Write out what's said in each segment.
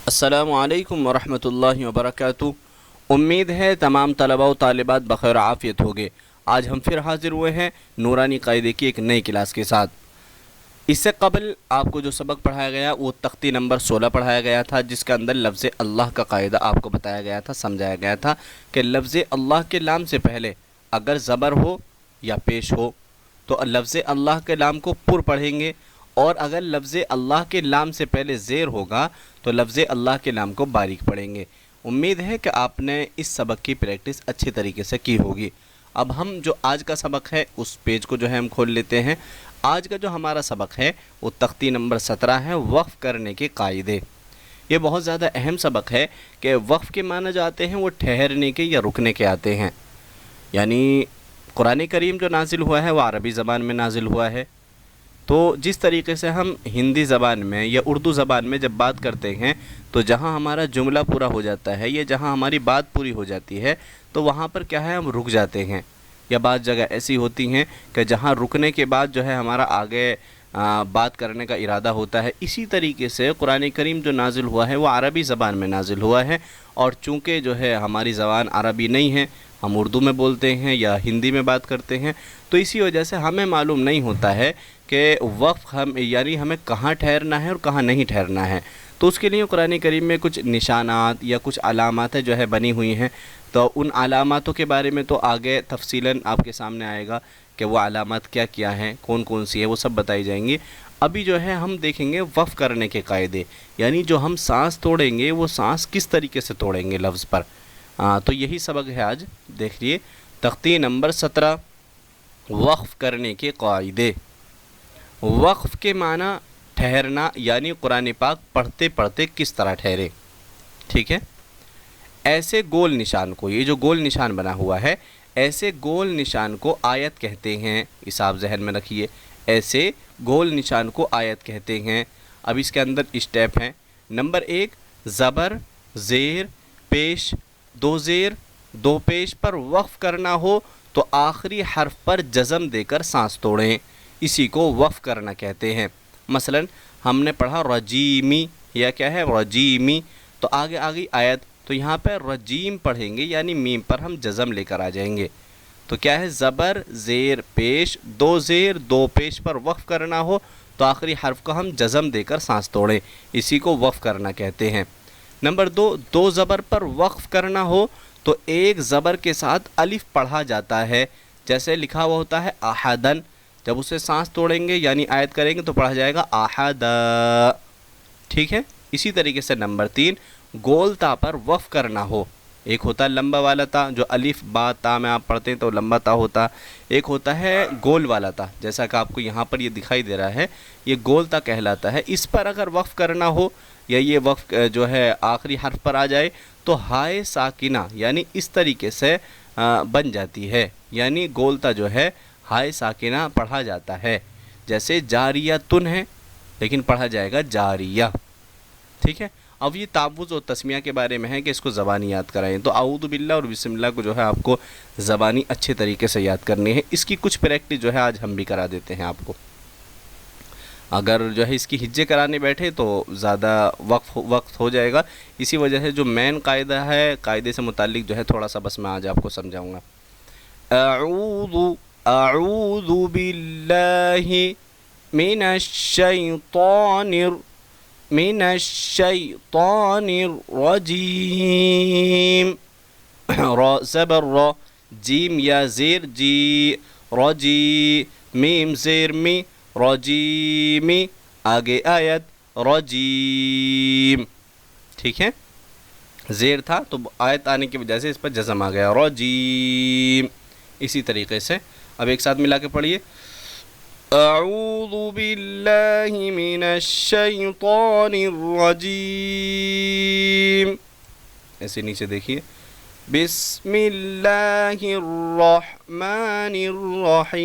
السلام علیکم ورحمۃ اللہ وبرکاتہ۔ امید ہے تمام طلباء و طالبات بخیر عافیت ہوگے۔ آج ہم پھر حاضر ہوئے ہیں نورانی قاعدے کی ایک نئی کلاس کے ساتھ۔ اس سے قبل آپ کو جو سبق پڑھایا گیا وہ تختی نمبر 16 پڑھایا گیا تھا، جس کے اندر لفظ اللہ کا قاعدہ آپ کو بتایا گیا تھا، سمجھایا گیا تھا کہ لفظ اللہ کے لام سے پہلے اگر زبر ہو یا پیش ہو تو لفظ اللہ کے لام کو پر پڑھیں گے، اور اگر لفظ اللہ کے لام سے پہلے زیر ہوگا تو لفظ اللہ کے لام کو باریک پڑھیں گے۔ امید ہے کہ آپ نے اس سبق کی پریکٹس اچھی طریقے سے کی ہوگی۔ اب ہم جو آج کا سبق ہے اس پیج کو جو ہے ہم کھول لیتے ہیں۔ آج کا جو ہمارا سبق ہے وہ تختی نمبر 17 ہے، وقف کرنے کے قاعدے۔ یہ بہت زیادہ اہم سبق ہے کہ وقف کے معنی جو آتے ہیں وہ ٹھہرنے کے یا رکنے کے آتے ہیں۔ یعنی قرآن کریم جو نازل ہوا ہے وہ عربی زبان میں نازل ہوا ہے، تو جس طریقے سے ہم ہندی زبان میں یا اردو زبان میں جب بات کرتے ہیں تو جہاں ہمارا جملہ پورا ہو جاتا ہے یا جہاں ہماری بات پوری ہو جاتی ہے تو وہاں پر کیا ہے، ہم رک جاتے ہیں، یا بعض جگہ ایسی ہوتی ہیں کہ جہاں رکنے کے بعد جو ہے ہمارا آگے بات کرنے کا ارادہ ہوتا ہے۔ اسی طریقے سے قرآن کریم جو نازل ہوا ہے وہ عربی زبان میں نازل ہوا ہے، اور چونکہ جو ہے ہماری زبان عربی نہیں ہے، ہم اردو میں بولتے ہیں یا ہندی میں بات کرتے ہیں، تو اسی وجہ سے ہمیں معلوم نہیں ہوتا ہے کہ وقف یعنی ہمیں کہاں ٹھہرنا ہے اور کہاں نہیں ٹھہرنا ہے۔ تو اس کے لیے قرآن کریم میں کچھ نشانات یا کچھ علامات جو ہے بنی ہوئی ہیں، تو ان علاماتوں کے بارے میں تو آگے تفصیلاً آپ کے سامنے آئے گا کہ وہ علامات کیا کیا ہیں، کون کون سی ہیں، وہ سب بتائی جائیں گی۔ ابھی جو ہے ہم دیکھیں گے وقف کرنے کے قاعدے، یعنی جو ہم سانس توڑیں گے وہ سانس کس طریقے سے توڑیں گے لفظ پر۔ تو یہی سبق ہے آج، دیکھیے تختی نمبر 17، وقف کرنے کے قاعدے۔ وقف کے معنی ٹھہرنا، یعنی قرآن پاک پڑھتے پڑھتے کس طرح ٹھہرے، ٹھیک ہے۔ ایسے گول نشان کو، یہ جو گول نشان بنا ہوا ہے، ایسے گول نشان کو آیت کہتے ہیں، اس آپ ذہن میں رکھیے، ایسے گول نشان کو آیت کہتے ہیں۔ اب اس کے اندر اسٹیپ ہیں۔ نمبر 1، زبر، زیر، پیش، دو زیر دو پیش پر وقف کرنا ہو تو آخری حرف پر جزم دے کر سانس توڑیں، اسی کو وقف کرنا کہتے ہیں۔ مثلا ہم نے پڑھا رجیمی، یا کیا ہے رجیمی، تو آگے آگے آیت، تو یہاں پہ رجیم پڑھیں گے، یعنی میم پر ہم جزم لے کر آ جائیں گے۔ تو کیا ہے، زبر، زیر، پیش، دو زیر دو پیش پر وقف کرنا ہو تو آخری حرف کو ہم جزم دے کر سانس توڑیں، اسی کو وقف کرنا کہتے ہیں۔ نمبر 2، دو زبر پر وقف کرنا ہو تو ایک زبر کے ساتھ الف پڑھا جاتا ہے، جیسے لکھا ہوا ہوتا ہے احدن، جب اسے سانس توڑیں گے یعنی آیت کریں گے تو پڑھا جائے گا احد، ٹھیک ہے۔ اسی طریقے سے نمبر 3، گول تا پر وقف کرنا ہو، ایک ہوتا ہے لمبا والا تا، جو الف با تا میں آپ پڑھتے ہیں تو لمبا تا ہوتا، ایک ہوتا ہے گول والا تا، جیسا کہ آپ کو یہاں پر یہ دکھائی دے رہا ہے، یہ گول تا کہلاتا ہے۔ اس پر اگر وقف کرنا ہو یا یہ وقف جو ہے آخری حرف پر آ جائے تو ہائے ساکنہ، یعنی اس طریقے سے بن جاتی ہے، یعنی گول تا جو ہے ہائے ساکنہ پڑھا جاتا ہے، جیسے جاریہ تن ہے لیکن پڑھا جائے گا جاریہ، ٹھیک ہے۔ اب یہ تعوذ و تسمیہ کے بارے میں ہے کہ اس کو زبانی یاد کرائیں، تو اعوذ باللہ اور بسم اللہ کو جو ہے آپ کو زبانی اچھے طریقے سے یاد کرنی ہے۔ اس کی کچھ پریکٹس جو ہے آج ہم بھی کرا دیتے ہیں آپ کو۔ اگر جو ہے اس کی ہجے کرانے بیٹھے تو زیادہ وقت ہو جائے گا، اسی وجہ سے جو مین قاعدہ ہے، قاعدے سے متعلق جو ہے تھوڑا سا بس میں آج آپ کو سمجھاؤں گا۔ اعوذ باللہ من الشیطان الرجیم، را زبر را، جیم یا زیر جی، رجی، میم زیر می، رجیمی، آگے آیت رجیم، ٹھیک ہے۔ زیر تھا تو آیت آنے کی وجہ سے اس پر جزم آ گیا، رجیم۔ اسی طریقے سے اب ایک ساتھ ملا کے پڑھیے، اعوذ باللہ من الشیطان الرجیم، ایسے نیچے دیکھیے، بسم اللہ الرحمن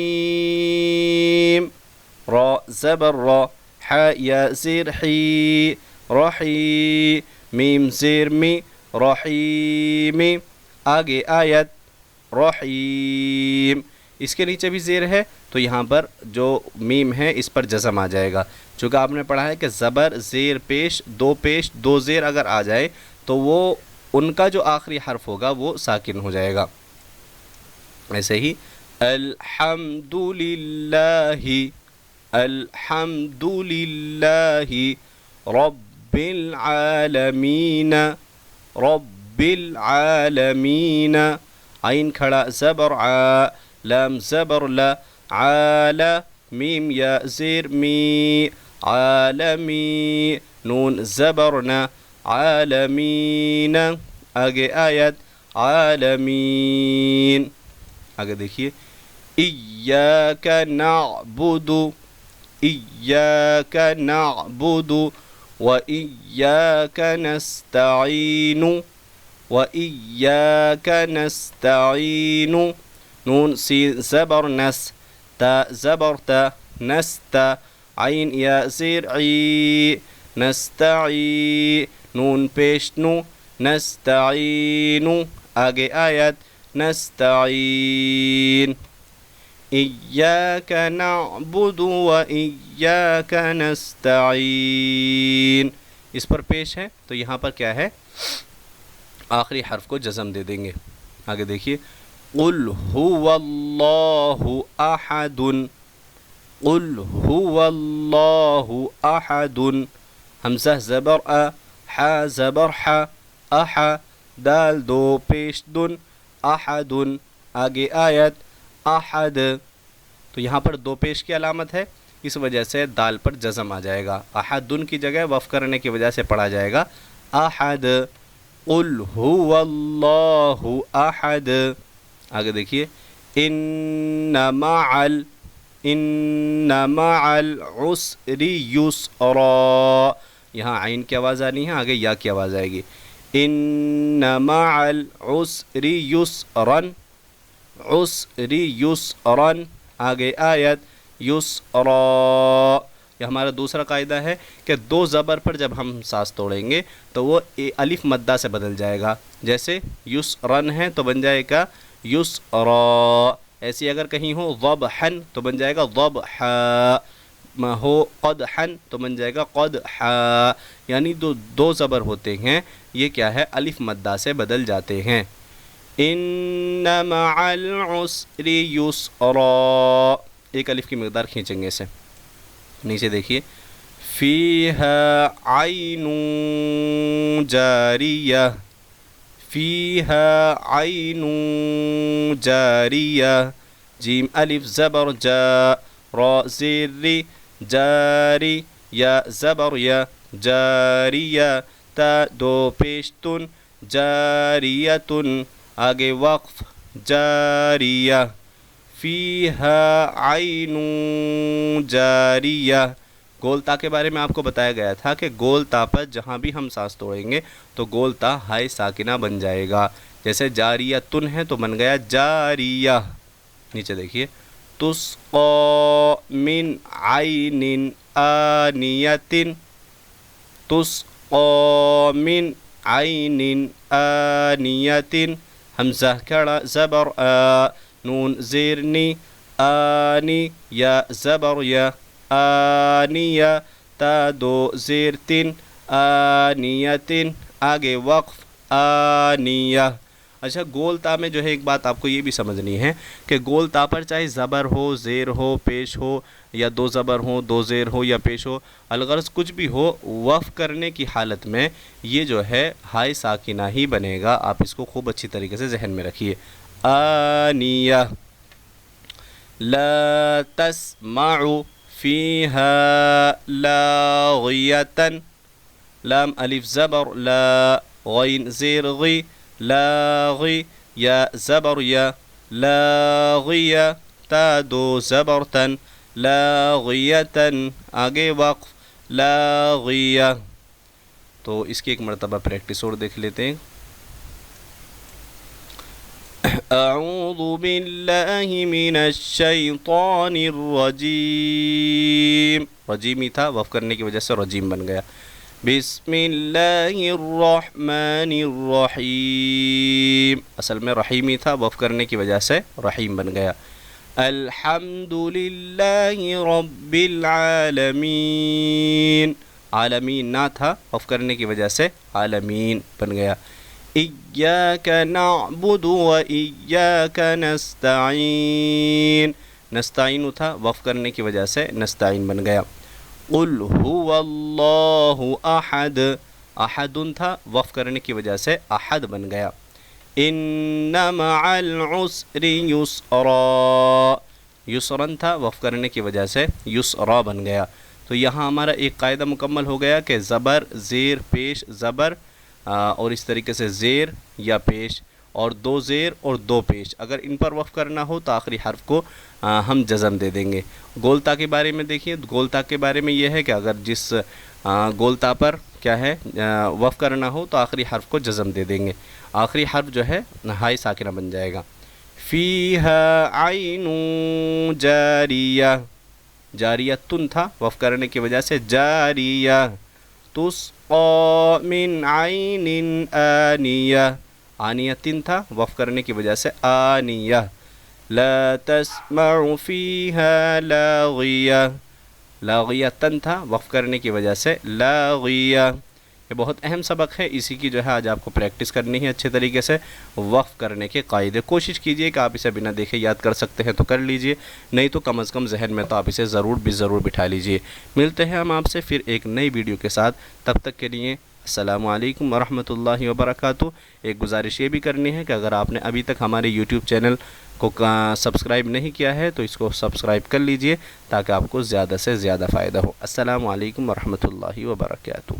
الرحیم، را زبر را، ح یا زیر حی، رحی، میم زیر می، رحیمی، آگے آیت رحیم۔ اس کے نیچے بھی زیر ہے تو یہاں پر جو میم ہے اس پر جزم آ جائے گا، چونکہ آپ نے پڑھا ہے کہ زبر زیر پیش دو زیر اگر آ جائے تو وہ ان کا جو آخری حرف ہوگا وہ ساکن ہو جائے گا۔ ایسے ہی الحمد للہ، الحمد للہ رب العالمین، رب العالمین، عین کھڑا زبر ع، لام زبر ل، عال، میم یا زیر می، عالمی، نون زبر ن، عالمین۔ آگے آیت عالمین، آگے دیکھیے ایاک نعبد، ایاک نعبد وإیاک نستعین، وإیاک نستعین، نون سین زبر نس، تا زبر تا، نست، عین یا زیر عی، نستعی، نون پیش نو، نستعین۔ آگے آیت نستعین، ایاک نعبد وإیاک نستعین، اس پر پیش ہے تو یہاں پر کیا ہے، آخری حرف کو جزم دے دیں گے۔ آگے دیکھیے قل هو اللہ احد، قل هو اللہ احد، حمزہ زبر ا، ح زبر ح، اح، دال دو پیش دن، احد۔ آگے آیت احد، تو یہاں پر دو پیش کی علامت ہے، اس وجہ سے دال پر جزم آ جائے گا، احدن کی جگہ وقف کرنے کی وجہ سے پڑھا جائے گا احد، قل هو اللہ احد۔ آگے دیکھیے ان مع العسر یسرا، یہاں عین کی آواز آنی ہے، آگے یا کی آواز آئے گی، ان مع العسر یسرا، عسر یسرا۔ آگے آیت یسرا، یہ ہمارا دوسرا قاعدہ ہے کہ دو زبر پر جب ہم سانس توڑیں گے تو وہ الف مدہ سے بدل جائے گا، جیسے یسرن ہے تو بن جائے گا یسرا، ایسی اگر کہیں ہو ضبحن تو بن جائے گا ضبحا، ہو قدحن تو بن جائے گا قدحا، یعنی دو زبر ہوتے ہیں یہ کیا ہے، الف مدہ سے بدل جاتے ہیں۔ ان مع العسر یسرا، ایک الف کی مقدار کھینچیں گے اسے، نیچے دیکھیے فیہا عین جاریہ، فیہا عین جاریہ، جیم الف زبر جا، را زیر ری، جاری، یا زبر یا، جاریہ، تا دو پیشتن، جاریتن۔ آگے وقف جاریہ، فیہا عین جاریہ۔ گول تا کے بارے میں آپ کو بتایا گیا تھا کہ گول تا پر جہاں بھی ہم سانس توڑیں گے تو گول تا ہائے ساکنہ بن جائے گا، جیسے جاریتن ہے تو بن گیا جاریہ۔ نیچے دیکھیے تسقی من عین آنیۃ، تسقی من عین آنیۃ، حمزہ کھڑا زبر آ، نون زیرنی، آنی، یا زبر یا، آنیہ، تا دو زیر تن، آنیتن۔ آگے وقف آنیہ۔ اچھا گول تا میں جو ہے ایک بات آپ کو یہ بھی سمجھنی ہے کہ گول تا پر چاہے زبر ہو، زیر ہو، پیش ہو، یا دو زبر ہو، دو زیر ہو یا پیش ہو، الغرض کچھ بھی ہو، وقف کرنے کی حالت میں یہ جو ہے ہائے ساکنہ ہی بنے گا، آپ اس کو خوب اچھی طریقے سے ذہن میں رکھیے۔ آنیہ، لا تسمع فیہا لاغیۃ، لام الف زبر لا، غین زیر غی، لاغی، یا زبر یا، لاغیہ، تا دو زبر تن، لاغیتن۔ آگے وقف لاغیہ۔ تو اس کی ایک مرتبہ پریکٹس اور دیکھ لیتے ہیں۔ اعوذ باللہ من الشیطان الرجیم، رجیم ہی تھا، وقف کرنے کی وجہ سے رجیم بن گیا۔ بسم اللہ الرحمن الرحیم، اصل میں رحیم ہی تھا، وقف کرنے کی وجہ سے رحیم بن گیا۔ الحمد للہ رب العالمین، عالمین نہ تھا، وقف کرنے کی وجہ سے عالمین بن گیا۔ ایاک نعبد و ایاک نستعین، نستعین تھا، وقف کرنے کی وجہ سے نستعین بن گیا۔ قل هو اللہ احد، احد تھا، وقف کرنے کی وجہ سے احد بن گیا۔ ان مع العسر یسرا، یسرن تھا، وقف کرنے کی وجہ سے یسرا بن گیا۔ تو یہاں ہمارا ایک قاعدہ مکمل ہو گیا کہ زبر، زیر، پیش، زبر اور اس طریقے سے زیر یا پیش اور دو زیر اور دو پیش، اگر ان پر وقف کرنا ہو تو آخری حرف کو ہم جزم دے دیں گے۔ گولتا کے بارے میں دیکھیے، گولتا کے بارے میں یہ ہے کہ اگر جس گولتا پر کیا ہے وقف کرنا ہو تو آخری حرف کو جزم دے دیں گے، آخری حرف جو ہے ہائی ساکنہ بن جائے گا۔ فیہا عین جاریہ، جاریتن تھا، وقف کرنے کی وجہ سے جاریہ۔ تسقی من عین آنیہ، آنیتن تھا، وقف کرنے کی وجہ سے آنیہ۔ لا تسمع فیہا لاغیہ، لاغیتن تھا، وقف کرنے کی وجہ سے لاغیہ۔ یہ بہت اہم سبق ہے، اسی کی جو ہے آج آپ کو پریکٹس کرنی ہے اچھے طریقے سے، وقف کرنے کے قاعدے۔ کوشش کیجئے کہ آپ اسے بنا دیکھے یاد کر سکتے ہیں تو کر لیجئے، نہیں تو کم از کم ذہن میں تو آپ اسے ضرور بٹھا لیجئے۔ ملتے ہیں ہم آپ سے پھر ایک نئی ویڈیو کے ساتھ، تب تک کے لیے السلام علیکم ورحمۃ اللہ وبرکاتہ۔ ایک گزارش یہ بھی کرنی ہے کہ اگر آپ نے ابھی تک ہمارے یوٹیوب چینل کو سبسکرائب نہیں کیا ہے تو اس کو سبسکرائب کر لیجئے تاکہ آپ کو زیادہ سے زیادہ فائدہ ہو۔ السلام علیکم ورحمۃ اللہ وبرکاتہ۔